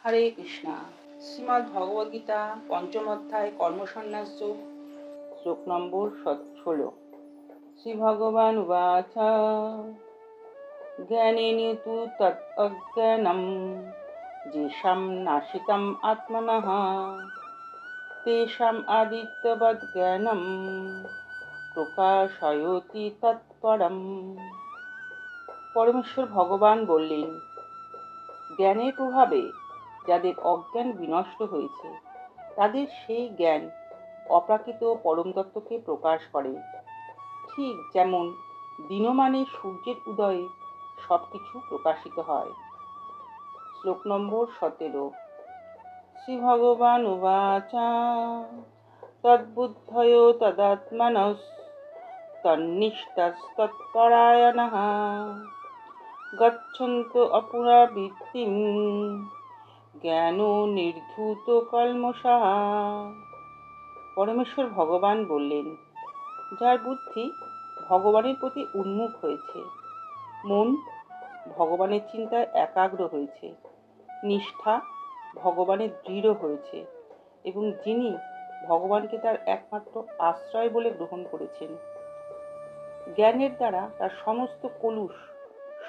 হরে কৃষ্ণা। শ্রীমদ্ ভগবদ্গীতা পঞ্চম অধ্যায় কর্মসন্ন্যাস যোগ, শ্লোক নম্বর 16। শ্রী ভগবান উবাচ জ্ঞানেন তু তৎ অজ্ঞানম যেষাং নাশিতম আত্মনঃ তেষাং আদিত্যবৎ জ্ঞানম প্রকাশয়তি তৎপরম। পরমেশ্বর ভগবান বললেন, জ্ঞানের প্রভাবে যাদের অজ্ঞান বিনষ্ট হয়েছে তাদের সেই জ্ঞান অপ্রাকৃত পরম তত্ত্বকে প্রকাশ করে। ঠিক যেমন দিনমানে সূর্যের উদয়ে সবকিছু প্রকাশিত হয়। শ্লোক নম্বর 17। শ্রী ভগবান উবাচ তদ্বুদ্ধয় তদাত্মনঃ তন্নিষ্ঠস্তৎপরায়ণঃ গচ্ছন্তু অপুনরাবৃত্তিং জ্ঞানো নির্ধূত কল্মষাঃ। পরমেশ্বর ভগবান বললেন, যার বুদ্ধি ভগবানের প্রতি উন্মুখ হয়েছে, মন ভগবানের চিন্তায় একাগ্র হয়েছে, নিষ্ঠা ভগবানের দৃঢ় হয়েছে এবং যিনি ভগবানকে তার একমাত্র আশ্রয় বলে গ্রহণ করেছেন, জ্ঞানের দ্বারা তার সমস্ত কলুষ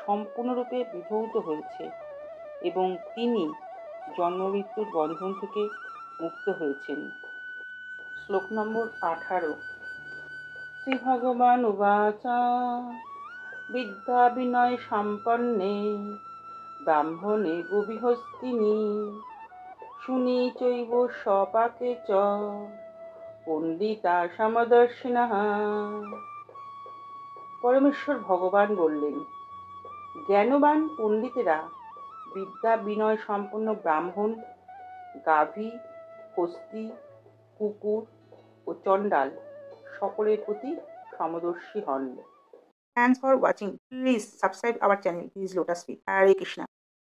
সম্পূর্ণরূপে বিধৌত হয়েছে এবং তিনি জন্মমৃত্যুর বন্ধন থেকে মুক্ত হয়েছেন। শ্লোক নম্বর 18। শ্রী ভগবান উবাচ বিদ্যা বিনয় সম্পন্নে ব্রাহ্মণে গোবিহস্তিনি শুনি চৈব স্বপাকে চ পণ্ডিতা সমদর্শিনঃ। পরমেশ্বর ভগবান বললেন, জ্ঞানবান পণ্ডিতেরা বিদ্যা বিনয় সম্পন্ন ব্রাহ্মণ, গাভী, হস্তি, কুকুর ও চণ্ডাল সকলের প্রতি সমদর্শী হন। Thanks for watching. Please subscribe our channel. Please Lotus Feet. Hare Krishna.